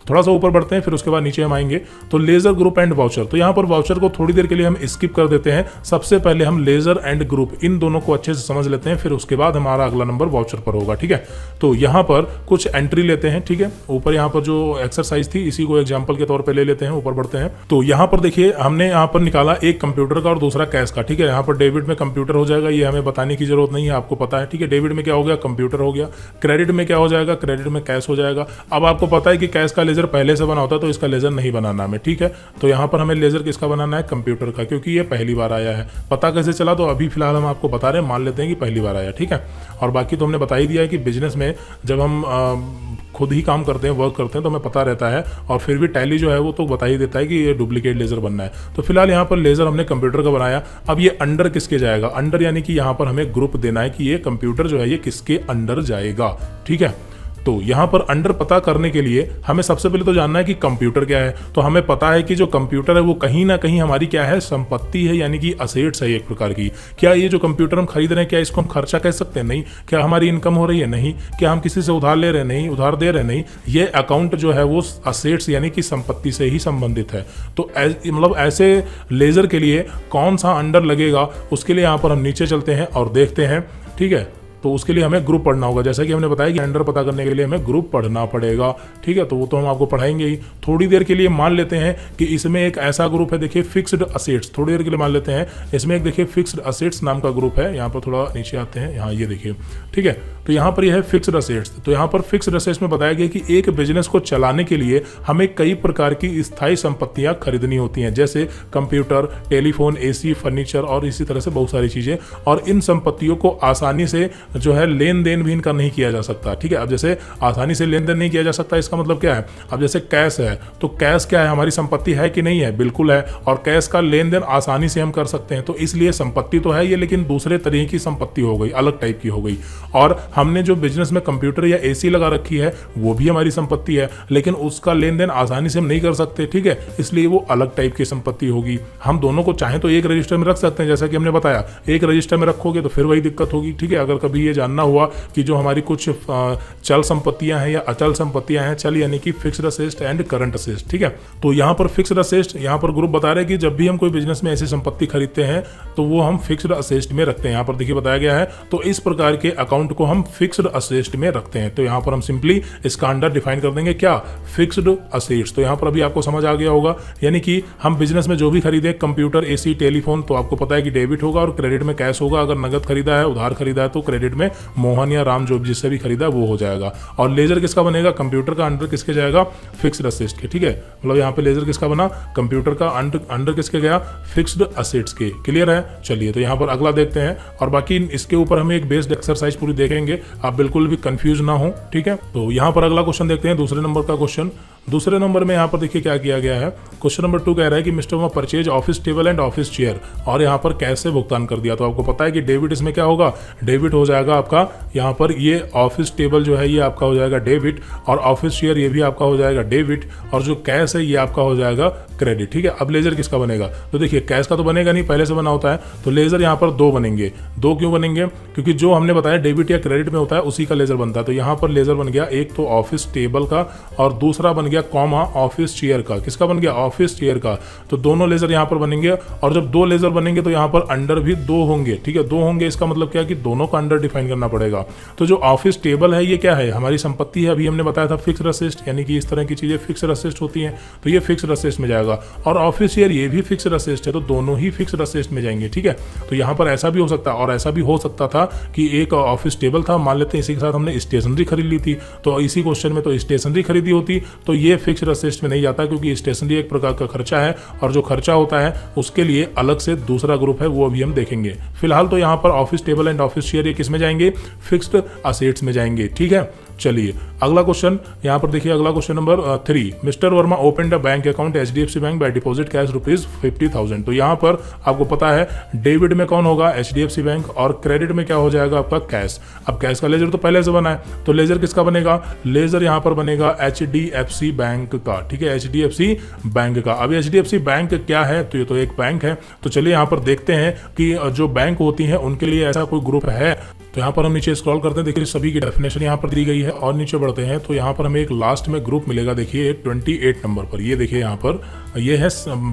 थोड़ा सा ऊपर बढ़ते हैं, फिर उसके बाद नीचे हम आएंगे। तो लेजर, ग्रुप एंड वाउचर, तो यहाँ पर वाउचर को थोड़ी देर के लिए हम स्किप कर देते हैं। सबसे पहले हम लेजर एंड ग्रुप इन दोनों को अच्छे से समझ लेते हैं, फिर उसके बाद हमारा अगला नंबर वाउचर पर होगा, ठीक है। तो यहाँ पर कुछ एंट्री लेते हैं, ठीक है। ऊपर यहाँ पर जो एक्सरसाइज थी इसी को एग्जाम्पल के तौर पर ले लेते हैं, ऊपर बढ़ते हैं। तो यहाँ पर देखिए हमने यहाँ पर निकाला एक कंप्यूटर का और दूसरा कैश का, ठीक है। यहाँ पर डेबिट में कंप्यूटर हो जाएगा, ये हमें बताने की जरूरत नहीं है, आपको पता है, ठीक है। डेबिट में क्या हो गया, कंप्यूटर हो गया। क्रेडिट में क्या हो जाएगा, क्रेडिट में कैश हो जाएगा। अब आपको पता है कि कैश का लेजर पहले से बना होता है, तो इसका लेजर नहीं बनाना हमें, ठीक है। तो यहाँ पर हमें लेजर किसका बनाना है, कंप्यूटर का, क्योंकि ये पहली बार आया है। पता कैसे चला, तो अभी फिलहाल हम आपको बता रहे हैं, मान लेते हैं कि पहली बार आया, ठीक है। और बाकी तो हमने बता ही दिया है कि बिजनेस में जब हम खुद ही काम करते हैं, वर्क करते हैं, तो हमें पता रहता है, और फिर भी टैली जो है वो तो बता ही देता है कि ये डुप्लीकेट लेजर बनना है। तो फिलहाल यहाँ पर लेजर हमने कंप्यूटर का बनाया। अब ये अंडर किसके जाएगा, अंडर यानी कि यहाँ पर हमें ग्रुप देना है कि ये कंप्यूटर जो है ये किसके अंडर जाएगा, ठीक है। तो यहाँ पर अंडर पता करने के लिए हमें सबसे पहले तो जानना है कि कंप्यूटर क्या है। तो हमें पता है कि जो कंप्यूटर है वो कहीं ना कहीं हमारी क्या है, संपत्ति है, यानी कि असेट्स है एक प्रकार की। क्या ये जो कंप्यूटर हम खरीद रहे हैं, क्या इसको हम खर्चा कह सकते हैं, नहीं। क्या हमारी इनकम हो रही है, नहीं। क्या हम किसी से उधार ले रहे हैं, नहीं। उधार दे रहे हैं, नहीं। ये अकाउंट जो है वो असेट्स यानी कि संपत्ति से ही संबंधित है। तो मतलब ऐसे लेजर के लिए कौन सा अंडर लगेगा, उसके लिए यहाँ पर हम नीचे चलते हैं और देखते हैं, ठीक है। तो उसके लिए हमें ग्रुप पढ़ना होगा, जैसा कि हमने बताया कि अंडर पता करने के लिए हमें ग्रुप पढ़ना पड़ेगा, ठीक है। तो वो तो हम आपको पढ़ाएंगे ही। थोड़ी देर के लिए मान लेते हैं कि इसमें एक ऐसा ग्रुप है, देखिए फिक्स्ड असेट्स। थोड़ी देर के लिए मान लेते हैं इसमें एक देखिए फिक्स्ड असेट्स नाम का ग्रुप है। यहाँ पर थोड़ा नीचे आते हैं, यहाँ ये देखिए, ठीक है। तो यहाँ पर यह है फिक्स्ड असेट्स। तो यहाँ पर फिक्स्ड असेट्स में बताया गया कि एक बिजनेस को चलाने के लिए हमें कई प्रकार की स्थायी संपत्तियां खरीदनी होती हैं, जैसे कंप्यूटर, टेलीफोन, एसी, फर्नीचर और इसी तरह से बहुत सारी चीजें। और इन संपत्तियों को आसानी से जो है लेन देन भी इनका नहीं किया जा सकता, ठीक है। अब जैसे आसानी से लेन देन नहीं किया जा सकता, इसका मतलब क्या है, अब जैसे कैश है, तो कैश क्या है, हमारी संपत्ति है कि नहीं है, बिल्कुल है। और कैश का लेन देन आसानी से हम कर सकते हैं, तो इसलिए संपत्ति तो है ये, लेकिन दूसरे तरीके की संपत्ति हो गई, अलग टाइप की हो गई। और हमने जो बिजनेस में कंप्यूटर या एसी लगा रखी है वो भी हमारी संपत्ति है, लेकिन उसका लेन देन आसानी से हम नहीं कर सकते, ठीक है, इसलिए वो अलग टाइप की संपत्ति होगी। हम दोनों को चाहे तो एक रजिस्टर में रख सकते हैं, जैसा कि हमने बताया, एक रजिस्टर में रखोगे तो फिर वही दिक्कत होगी, ठीक है। अगर कभी भी ये जानना हुआ कि जो हमारी कुछ चल संपत्तियां हैं या अचल संपत्तियां हैं, चल यानी कि fixed assets and current assets, ठीक है। तो यहाँ पर फिक्स्ड असेट्स, यहाँ पर ग्रुप बता रहे हैं कि जब भी हम कोई बिजनेस में ऐसी संपत्ति खरीदते हैं तो वो हम फिक्स्ड असेट्स में रखते हैं। यहाँ पर देखिए बताया गया है, तो इस प्रकार के अकाउंट को हम फिक्स्ड असेट्स में रखते हैं। तो यहाँ पर हम सिंपली इसका अंडर डिफाइन कर देंगे क्या, फिक्स्ड असेट्स। तो यहाँ पर अभी आपको समझ आ गया होगा, यानी कि हम बिजनेस में जो भी खरीदे, कंप्यूटर, एसी, टेलीफोन, तो आपको पता है कि डेबिट होगा और क्रेडिट में कैश होगा। अगर नगद खरीदा है, उधार खरीदा है, तो क्रेडिट में मोहन या राम जो जिससे भी खरीदा वो हो जाएगा। और लेजर किसका बनेगा, कंप्यूटर का अंडर किसके जाएगा, फिक्स्ड असेट्स के, ठीक है। मतलब यहाँ पे लेजर किसका बना, कंप्यूटर का अंडर किसके गया, फिक्स्ड असेट्स के। क्लियर है। चलिए तो यहाँ पर अगला देखते हैं, और बाकी इसके ऊपर हम एक बेस्ड एक्सरसाइज पूरी देखेंगे, आप बिल्कुल भी कंफ्यूज ना हो, ठीक है। तो यहाँ पर अगला क्वेश्चन देखते हैं, दूसरे नंबर का क्वेश्चन। दूसरे नंबर में यहाँ पर देखिए क्या किया गया है। क्वेश्चन नंबर 2 कह रहा है कि mister Verma purchase office table and office chair, और यहाँ पर कैसे भुगतान कर दिया। तो आपको पता है कि डेबिट इसमें क्या होगा, डेबिट हो जाएगा आपका, यहाँ पर ये ऑफिस टेबल जो है ये आपका हो जाएगा डेबिट, और ऑफिस चेयर ये भी आपका हो जाएगा डेबिट, और जो कैश है ये आपका हो जाएगा क्रेडिट, ठीक है। अब लेजर किसका बनेगा, तो देखिए कैश का तो बनेगा नहीं, पहले से बना होता है, तो लेजर यहाँ पर 2 बनेंगे। 2 क्यों बनेंगे, क्योंकि जो हमने बताया डेबिट या क्रेडिट में होता है उसी का लेजर बनता है। तो यहाँ पर लेजर बन गया एक तो ऑफिस टेबल का, और दूसरा बन गया कॉमा ऑफिस चेयर का। किसका बन गया, ऑफिस चेयर का। तो दोनों लेजर यहाँ पर बनेंगे, और जब 2 लेजर बनेंगे तो यहाँ पर अंडर भी 2 होंगे, ठीक है। 2 होंगे, इसका मतलब क्या कि दोनों का अंडर डिफाइन करना पड़ेगा। तो जो ऑफिस टेबल है ये क्या है, हमारी संपत्ति है, अभी हमने बताया था फिक्स्ड असेट्स, यानी कि इस तरह की चीजें फिक्स्ड असेट्स होती हैं, तो ये फिक्स्ड असेट्स में जाएगा। और ऑफिस चेयर ये भी फिक्स्ड असेट्स है, तो दोनों ही फिक्स्ड असेट्स में जाएंगे, ठीक है। तो यहाँ पर ऐसा भी हो सकता है, और ऐसा भी हो सकता था कि एक ऑफिस टेबल था, मान लेते हैं इसी के साथ हमने स्टेशनरी खरीद ली थी, तो इसी क्वेश्चन में तो स्टेशनरी खरीदी होती, तो ये फिक्स्ड असेट्स में नहीं जाता, क्योंकि स्टेशनरी एक प्रकार का खर्चा है, और जो खर्चा होता है उसके लिए अलग से दूसरा ग्रुप है, वो अभी हम देखेंगे। फिलहाल तो यहाँ पर office table and office chair ये किस में जाएंगे, फिक्स्ड असेट्स में जाएंगे, ठीक है। चलिए अगला क्वेश्चन यहाँ पर देखिए, अगला question number 3, mister Verma open the bank account HDFC bank by deposit cash ₹50,000। तो यहाँ पर आपको पता है डेबिट में कौन होगा, HDFC बैंक, और क्रेडिट में क्या हो जाएगा आपका कैश। अब कैश का लेजर तो पहले से बना है, तो लेजर किसका बनेगा, लेजर यहाँ पर बनेगा HDFC बैंक का, ठीक है, HDFC बैंक का। अब HDFC बैंक क्या है, तो ये तो एक बैंक है। तो चलिए यहाँ पर देखते हैं कि जो बैंक होती हैं उनके लिए ऐसा कोई ग्रुप है। तो यहाँ पर हम नीचे स्क्रॉल करते हैं, देखिए सभी की डेफिनेशन यहाँ पर दी गई है, और नीचे बढ़ते हैं तो यहाँ पर हमें एक लास्ट में ग्रुप मिलेगा, देखिए 28 नंबर पर। ये देखिए यहाँ पर ये है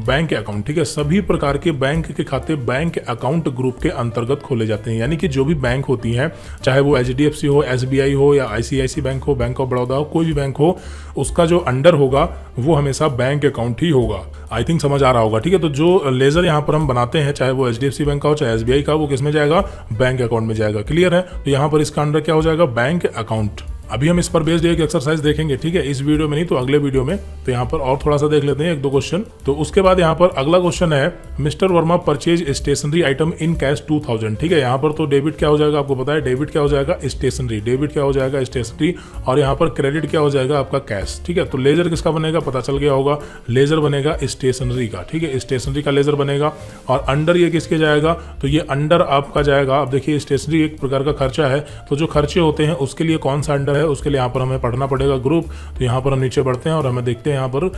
बैंक अकाउंट, ठीक है। सभी प्रकार के बैंक के खाते बैंक अकाउंट ग्रुप के अंतर्गत खोले जाते हैं, यानी कि जो भी बैंक होती हैं, चाहे वो HDFC हो, SBI हो, या ICICI बैंक हो, बैंक ऑफ बड़ौदा हो, कोई भी बैंक हो, उसका जो अंडर होगा वो हमेशा बैंक अकाउंट ही होगा। आई थिंक समझ आ रहा होगा, ठीक है। तो जो लेजर यहाँ पर हम बनाते हैं, चाहे वो HDFC बैंक का हो, चाहे SBI का, वो किस में जाएगा, बैंक अकाउंट में जाएगा। क्लियर है। तो यहाँ पर इसका अंडर क्या हो जाएगा, बैंक अकाउंट। अभी हम इस पर बेस्ड एक एक्सरसाइज देखेंगे, ठीक है, इस वीडियो में नहीं तो अगले वीडियो में। तो यहाँ पर और थोड़ा सा देख लेते हैं, 1-2 क्वेश्चन। तो उसके बाद यहाँ पर अगला क्वेश्चन है, mister Verma purchase stationery item in cash 2000, ठीक है। यहाँ पर तो डेबिट क्या हो जाएगा, आपको पता है डेबिट क्या हो जाएगा, स्टेशनरी, डेबिट क्या हो जाएगा, स्टेशनरी, और यहाँ पर क्रेडिट क्या हो जाएगा आपका कैश, ठीक है। तो लेजर किसका बनेगा, पता चल गया होगा, लेजर बनेगा स्टेशनरी का, ठीक है, स्टेशनरी का लेजर बनेगा। और अंडर ये किसके जाएगा, तो ये अंडर आपका जाएगा। अब देखिए स्टेशनरी एक प्रकार का खर्चा है, तो जो खर्चे होते हैं उसके लिए कौन सा अंडर है, उसके लिए यहाँ पर हमें पढ़ना पड़ेगा ग्रुप। तो यहाँ पर हम नीचे बढ़ते हैं और हमें देखते हैं यहाँ पर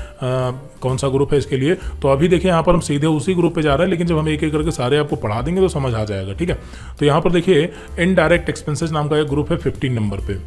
कौन सा ग्रुप है इसके लिए। तो अभी देखिए यहाँ पर हम सीधे उसी ग्रुप पे जा रहे हैं, लेकिन जब हम एक एक करके सारे आपको पढ़ा देंगे तो समझ आ जाएगा, ठीक है। तो यहाँ पर देखिए इनडायरेक्ट एक्सपेंसेस नाम का एक ग्रुप है 15 नंबर पे।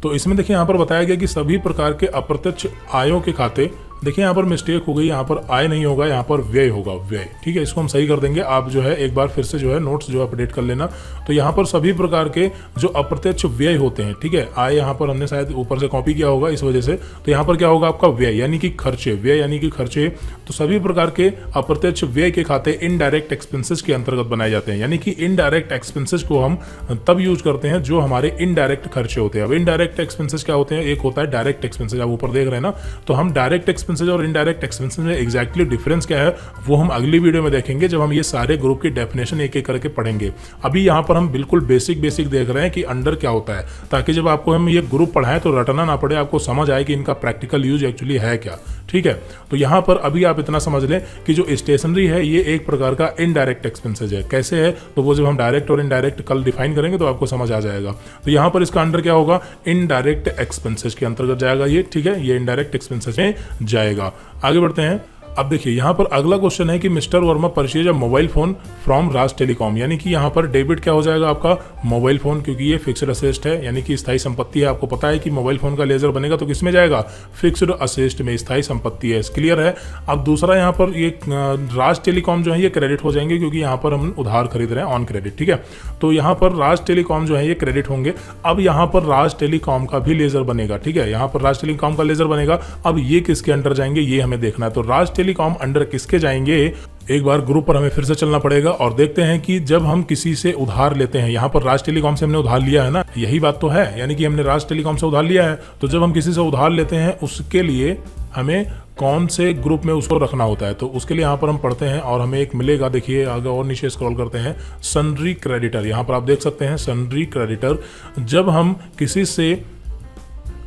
तो इसमें देखिए यहाँ पर बताया गया कि सभी प्रकार के अप्रत्यक्ष आयों के खाते, देखिए यहाँ पर मिस्टेक हो गई, यहाँ पर आय नहीं होगा, यहाँ पर व्यय होगा, व्यय, ठीक है। इसको हम सही कर देंगे, आप जो है एक बार फिर से जो है नोट्स जो अपडेट कर लेना। तो यहाँ पर सभी प्रकार के जो अप्रत्यक्ष व्यय होते हैं, ठीक है, आय यहाँ पर हमने शायद ऊपर से कॉपी किया होगा इस वजह से। तो यहाँ पर क्या होगा आपका व्यय यानी कि खर्चे, व्यय यानी कि खर्चे। तो सभी प्रकार के अप्रत्यक्ष व्यय के खाते इनडायरेक्ट एक्सपेंसेस के अंतर्गत बनाए जाते हैं, यानी कि इनडायरेक्ट एक्सपेंसेस को हम तब यूज करते हैं जो हमारे इनडायरेक्ट खर्चे होते हैं। अब इनडायरेक्ट एक्सपेंसेस क्या होते हैं, एक होता है डायरेक्ट एक्सपेंसेस, आप ऊपर देख रहे हैं ना। तो हम डायरेक्ट एक्सपेंसेस और इनडायरेक्ट एक्सपेंसेस में एग्जैक्टली डिफरेंस क्या है वो हम अगली वीडियो में देखेंगे, जब हम ये सारे ग्रुप की डेफिनेशन एक एक करके पढ़ेंगे। अभी यहाँ पर हम बिल्कुल बेसिक देख रहे हैं कि अंडर क्या होता है, ताकि जब आपको हम ये ग्रुप पढ़ाएं तो रटना ना पड़े, आपको समझ आए कि इनका प्रैक्टिकल यूज एक्चुअली है क्या, ठीक है। तो यहाँ पर अभी आप इतना समझ लें कि जो स्टेशनरी है ये एक प्रकार का इनडायरेक्ट एक्सपेंसेस है। कैसे है, तो वो जब हम डायरेक्ट और इनडायरेक्ट कल डिफाइन करेंगे तो आपको समझ आ जाएगा। तो यहाँ पर इसका अंडर क्या होगा, इनडायरेक्ट एक्सपेंसेस के अंतर्गत जाएगा ये, ठीक है, ये इनडायरेक्ट एक्सपेंसेस में जाएगा। आगे बढ़ते हैं। अब देखिए यहाँ पर अगला क्वेश्चन है कि mister Verma purchase a mobile phone from Raj telecom, यानी कि यहाँ पर डेबिट क्या हो जाएगा आपका मोबाइल फोन, क्योंकि ये फिक्स्ड असेस्ट है यानी कि स्थायी संपत्ति है। आपको पता है कि मोबाइल फोन का लेजर बनेगा तो किसमें जाएगा, फिक्स्ड असेस्ट में, स्थायी संपत्ति है, क्लियर है। अब दूसरा यहाँ पर ये राज टेलीकॉम जो है ये क्रेडिट हो जाएंगे क्योंकि यहाँ पर हम उधार खरीद रहे हैं ऑन क्रेडिट, ठीक है। तो यहाँ पर राज टेलीकॉम जो है ये क्रेडिट होंगे। अब यहाँ पर राज टेलीकॉम का भी लेजर बनेगा, ठीक है, यहाँ पर राज टेलीकॉम का लेजर बनेगा। अब ये किसके अंडर जाएंगे ये हमें देखना है। तो राज टेलीकॉम अंडर किसके जाएंगे, एक बार ग्रुप पर हमें फिर से चलना पड़ेगा और देखते हैं कि जब हम किसी से उधार लेते हैं, यहाँ पर राज टेलीकॉम से हमने उधार लिया है ना, यही बात तो है, यानी कि हमने राज टेलीकॉम से उधार लिया है। तो जब हम किसी से उधार लेते हैं उसके लिए हमें कौन से ग्रुप में उसको रखना होता है, तो उसके लिए यहाँ पर हम पढ़ते हैं और हमें एक मिलेगा, देखिए आगे और नीचे स्क्रॉल करते हैं, सन्ड्री क्रेडिटर। यहाँ पर आप देख सकते हैं सन्ड्री क्रेडिटर। जब हम किसी से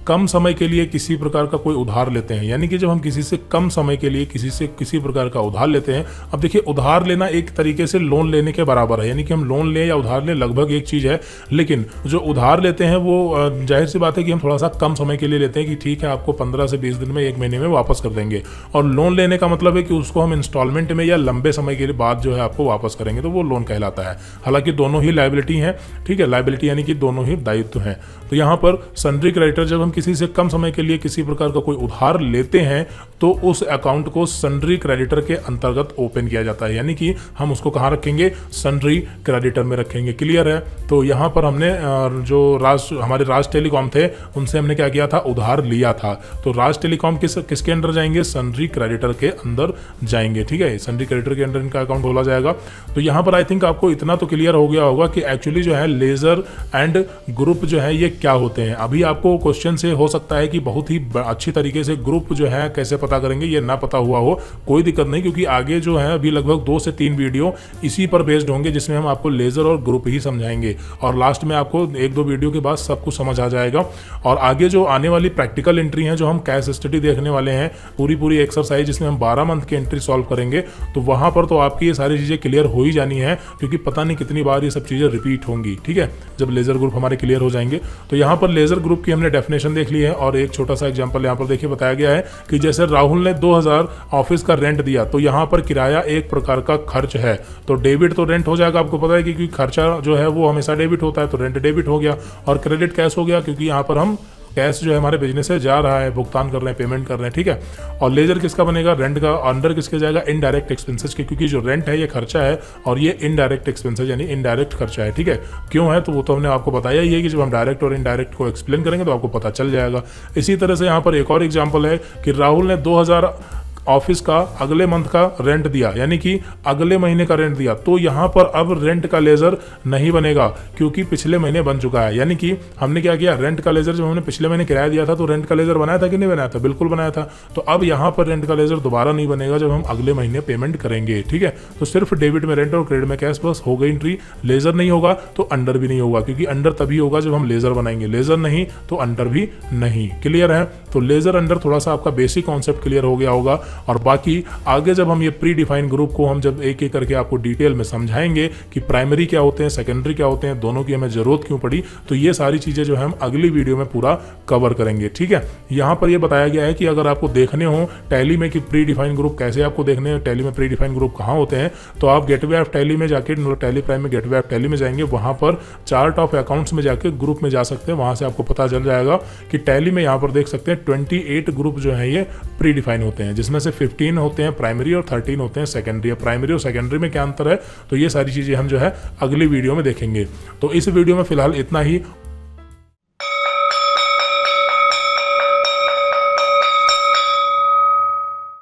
कम समय के लिए किसी प्रकार का कोई उधार लेते हैं, यानी कि जब हम किसी से कम समय के लिए किसी से किसी प्रकार का उधार लेते हैं। अब देखिए उधार लेना एक तरीके से लोन लेने के बराबर है, यानी कि हम लोन लें या उधार लें लगभग एक चीज़ है, लेकिन जो उधार लेते हैं वो जाहिर सी बात है कि हम थोड़ा सा कम समय के लिए लेते हैं कि ठीक है आपको 15 से 20 दिन में, 1 महीने में वापस कर देंगे। और लोन लेने का मतलब है कि उसको हम इंस्टॉलमेंट में या लंबे समय के बाद जो है आपको वापस करेंगे, तो वो लोन कहलाता है। हालांकि दोनों ही लायबिलिटी हैं, ठीक है, लायबिलिटी यानी कि दोनों ही दायित्व हैं। तो यहाँ पर सन्ड्री क्रेडिटर, जब हम किसी से कम समय के लिए किसी प्रकार का कोई उधार लेते हैं तो उस अकाउंट को सन्ड्री क्रेडिटर के अंतर्गत ओपन किया जाता है, यानी कि हम उसको कहाँ रखेंगे, सन्ड्री क्रेडिटर में रखेंगे, क्लियर है। तो यहाँ पर हमने जो हमारे राज टेलीकॉम थे उनसे हमने क्या किया था, उधार लिया था। तो राज टेलीकॉम किसके अंदर जाएंगे, सन्ड्री क्रेडिटर के अंदर जाएंगे, ठीक है, सन्ड्री क्रेडिटर के अंदर इनका अकाउंट खोला जाएगा। तो यहाँ पर आई थिंक आपको इतना तो क्लियर हो गया होगा कि एक्चुअली जो है लेजर एंड ग्रुप जो है ये क्या होते हैं। अभी आपको क्वेश्चन से हो सकता है कि बहुत ही अच्छी तरीके से ग्रुप जो है कैसे पता करेंगे ये ना पता हुआ हो, कोई दिक्कत नहीं, क्योंकि आगे जो है अभी लगभग 2 से 3 वीडियो इसी पर बेस्ड होंगे जिसमें हम आपको लेजर और ग्रुप ही समझाएंगे और लास्ट में आपको 1-2 वीडियो के बाद सब कुछ समझ आ जाएगा। और आगे जो आने वाली प्रैक्टिकल एंट्री है, जो हम कैश स्टडी देखने वाले हैं, पूरी एक्सरसाइज जिसमें हम 12 मंथ की एंट्री सॉल्व करेंगे, तो वहां पर तो आपकी ये सारी चीजें क्लियर हो ही जानी है, क्योंकि पता नहीं कितनी बार ये सब चीजें रिपीट होंगी, ठीक है, जब लेजर ग्रुप हमारे क्लियर हो जाएंगे। तो यहाँ पर लेजर ग्रुप की हमने डेफिनेशन देख ली है और एक छोटा सा एग्जांपल यहाँ पर देखिए बताया गया है कि जैसे राहुल ने 2000 ऑफिस का रेंट दिया, तो यहाँ पर किराया एक प्रकार का खर्च है, तो डेबिट तो रेंट हो जाएगा, आपको पता है कि खर्चा जो है वो हमेशा डेबिट होता है, तो रेंट डेबिट हो गया। और क्रेडिट कैश हो गया, क्योंकि यहाँ पर हम कैश जो है हमारे बिजनेस से जा रहा है, भुगतान कर रहे हैं, पेमेंट कर रहे हैं, ठीक है। और लेजर किसका बनेगा, रेंट का। अंडर किसके जाएगा, इनडायरेक्ट एक्सपेंसेस के, क्योंकि जो रेंट है ये खर्चा है और ये इनडायरेक्ट एक्सपेंसेस यानी इनडायरेक्ट खर्चा है, ठीक है। क्यों है तो वो तो हमने आपको बताया ही है कि जब हम डायरेक्ट और इनडायरेक्ट को एक्सप्लेन करेंगे तो आपको पता चल जाएगा। इसी तरह से यहाँ पर एक और एग्जाम्पल है कि राहुल ने 2000 ऑफिस का अगले मंथ का रेंट दिया, यानी कि अगले महीने का रेंट दिया, तो यहाँ पर अब रेंट का लेजर नहीं बनेगा क्योंकि पिछले महीने बन चुका है। यानी कि हमने क्या किया, रेंट का लेजर जब हमने पिछले महीने किराया दिया था तो रेंट का लेजर बनाया था कि नहीं बनाया था, बिल्कुल बनाया था। तो अब यहाँ पर रेंट का लेजर दोबारा नहीं बनेगा जब हम अगले महीने पेमेंट करेंगे, ठीक है। तो सिर्फ डेबिट में रेंट और क्रेडिट में कैश, बस हो गई एंट्री। लेजर नहीं होगा तो अंडर भी नहीं होगा, क्योंकि अंडर तभी होगा जब हम लेजर बनाएंगे, लेजर नहीं तो अंडर भी नहीं, क्लियर है। तो लेजर अंडर थोड़ा सा आपका बेसिक कॉन्सेप्ट क्लियर हो गया होगा। और बाकी आगे जब हम ये प्री डिफाइंड ग्रुप को हम जब एक एक करके आपको डिटेल में समझाएंगे कि प्राइमरी क्या होते हैं, सेकेंडरी क्या होते हैं, दोनों की हमें जरूरत क्यों पड़ी, तो ये सारी चीजें जो है हम अगली वीडियो में पूरा कवर करेंगे, ठीक है। यहाँ पर ये बताया गया है कि अगर आपको देखने हो टैली में कि प्री डिफाइंड ग्रुप कैसे आपको देखने हैं, टैली में प्री डिफाइंड ग्रुप कहाँ होते हैं, तो आप गेटवे ऑफ टैली में जाके, टैली प्राइम में गेटवे ऑफ टैली में जाएंगे, वहां पर चार्ट ऑफ अकाउंट्स में जाके ग्रुप में जा सकते हैं, वहां से आपको पता चल जाएगा कि टैली में यहाँ पर देख सकते हैं 28 ग्रुप जो है ये प्री डिफाइन होते हैं, जिसमें से 15 होते हैं प्राइमरी और 13 होते हैं सेकेंडरी। प्राइमरी और सेकेंडरी में क्या अंतर है, तो ये सारी चीजें हम जो है अगली वीडियो में देखेंगे। तो इस वीडियो में फिलहाल इतना ही।